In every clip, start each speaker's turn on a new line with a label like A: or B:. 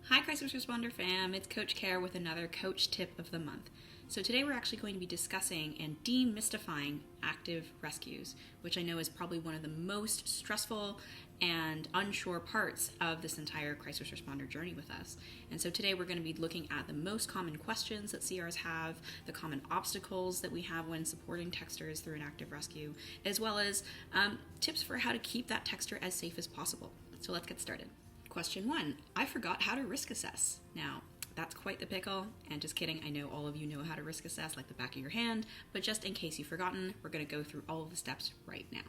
A: Hi Crisis Responder fam, it's Coach Care with another Coach Tip of the Month. So today we're actually going to be discussing and demystifying active rescues, which I know is probably one of the most stressful and unsure parts of this entire crisis responder journey with us. And so today we're going to be looking at the most common questions that CRs have, the common obstacles that we have when supporting texters through an active rescue, as well as tips for how to keep that texter as safe as possible. So let's get started. Question 1, I forgot how to risk assess. Now, that's quite the pickle, and just kidding, I know all of you know how to risk assess like the back of your hand, but just in case you've forgotten, we're going to go through all of the steps right now.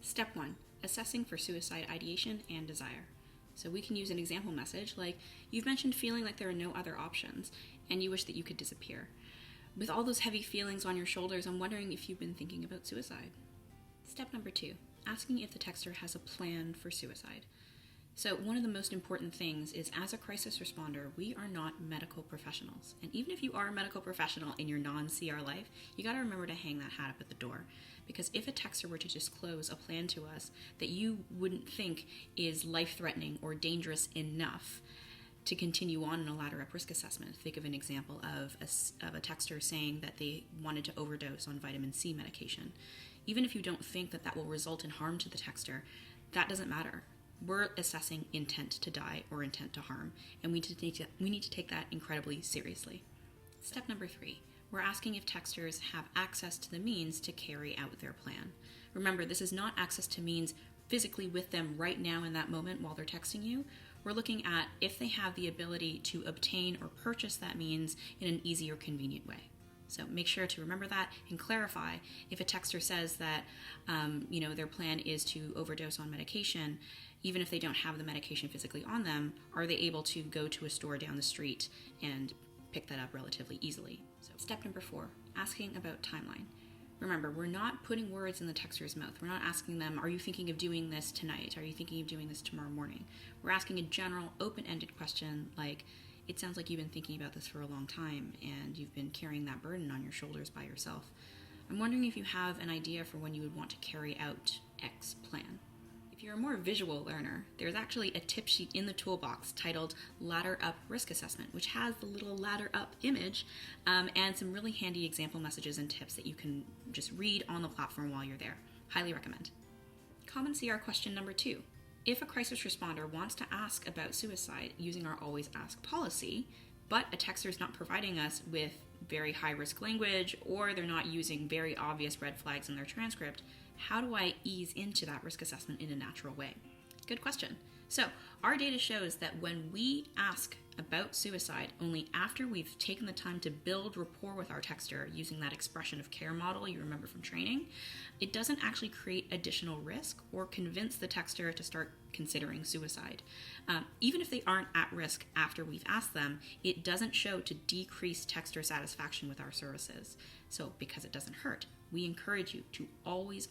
A: Step 1, assessing for suicide ideation and desire. So we can use an example message like, you've mentioned feeling like there are no other options, and you wish that you could disappear. With all those heavy feelings on your shoulders, I'm wondering if you've been thinking about suicide. Step number 2, asking if the texter has a plan for suicide. So one of the most important things is, as a crisis responder, we are not medical professionals. And even if you are a medical professional in your non-CR life, you got to remember to hang that hat up at the door. Because if a texter were to disclose a plan to us that you wouldn't think is life-threatening or dangerous enough to continue on in a ladder up risk assessment, think of an example of a texter saying that they wanted to overdose on vitamin C medication. Even if you don't think that that will result in harm to the texter, that doesn't matter. We're assessing intent to die or intent to harm, and we need to take that incredibly seriously. Step number 3, we're asking if texters have access to the means to carry out their plan. Remember, this is not access to means physically with them right now in that moment while they're texting you. We're looking at if they have the ability to obtain or purchase that means in an easy or convenient way. So make sure to remember that and clarify if a texter says that their plan is to overdose on medication. Even if they don't have the medication physically on them, are they able to go to a store down the street and pick that up relatively easily? So step number 4, asking about timeline. Remember, we're not putting words in the texter's mouth. We're not asking them, are you thinking of doing this tonight? Are you thinking of doing this tomorrow morning? We're asking a general open-ended question like, it sounds like you've been thinking about this for a long time and you've been carrying that burden on your shoulders by yourself. I'm wondering if you have an idea for when you would want to carry out X plan. If you're a more visual learner, there's actually a tip sheet in the toolbox titled Ladder Up Risk Assessment, which has the little ladder up image and some really handy example messages and tips that you can just read on the platform while you're there. Highly recommend. Common CR question number 2. If a crisis responder wants to ask about suicide using our Always Ask policy, but a texter is not providing us with very high-risk language, or they're not using very obvious red flags in their transcript, how do I ease into that risk assessment in a natural way? Good question. So our data shows that when we ask about suicide only after we've taken the time to build rapport with our texter using that expression of care model you remember from training, it doesn't actually create additional risk or convince the texter to start considering suicide. Even if they aren't at risk after we've asked them, it doesn't show to decrease texter satisfaction with our services. So because it doesn't hurt, we encourage you to always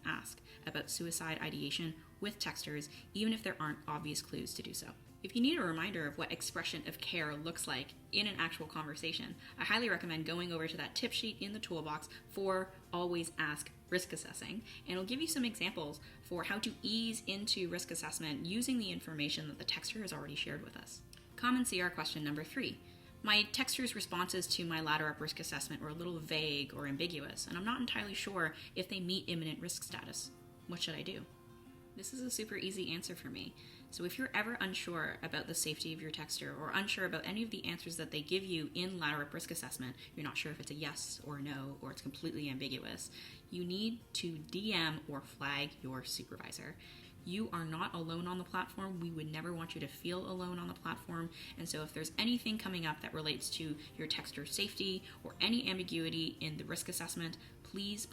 A: ask about suicide ideation with texters, even if there aren't obvious clues to do so. If you need a reminder of what expression of care looks like in an actual conversation, I highly recommend going over to that tip sheet in the toolbox for Always Ask Risk Assessing, and it'll give you some examples for how to ease into risk assessment using the information that the texter has already shared with us. Common CR question number 3. My texter's responses to my ladder up risk assessment were a little vague or ambiguous, and I'm not entirely sure if they meet imminent risk status. What should I do? This is a super easy answer for me. So if you're ever unsure about the safety of your texter or unsure about any of the answers that they give you in ladder up risk assessment, you're not sure if it's a yes or a no or it's completely ambiguous, you need to DM or flag your supervisor. You are not alone on the platform. We would never want you to feel alone on the platform. And so if there's anything coming up that relates to your texter's safety or any ambiguity in the risk assessment, please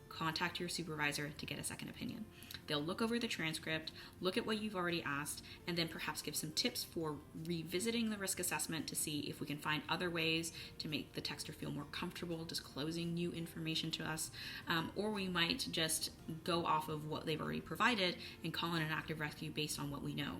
A: contact your supervisor to get a second opinion. They'll look over the transcript, look at what you've already asked, and then perhaps give some tips for revisiting the risk assessment to see if we can find other ways to make the texter feel more comfortable disclosing new information to us, or we might just go off of what they've already provided and call in an active rescue based on what we know.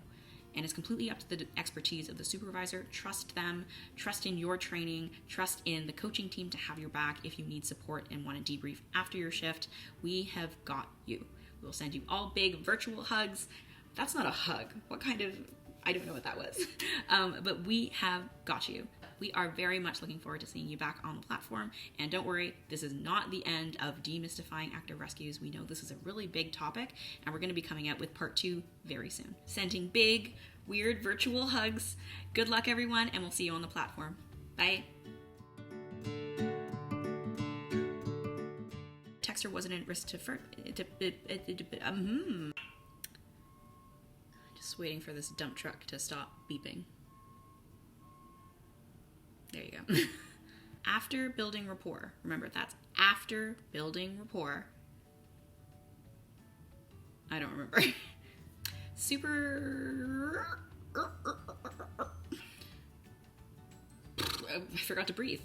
A: And it's completely up to the expertise of the supervisor. Trust them, trust in your training, trust in the coaching team to have your back if you need support and want to debrief after your shift. We have got you. We'll send you all big virtual hugs. That's not a hug. What kind of I don't know what that was. But we have got you. We are very much looking forward to seeing you back on the platform. And don't worry, this is not the end of demystifying active rescues. We know this is a really big topic, and we're going to be coming out with part 2 very soon. Sending big, weird virtual hugs. Good luck, everyone, and we'll see you on the platform. Bye. Texter wasn't at risk to Just waiting for this dump truck to stop beeping. There you go. After building rapport. Remember, that's after building rapport. I don't remember. I forgot to breathe.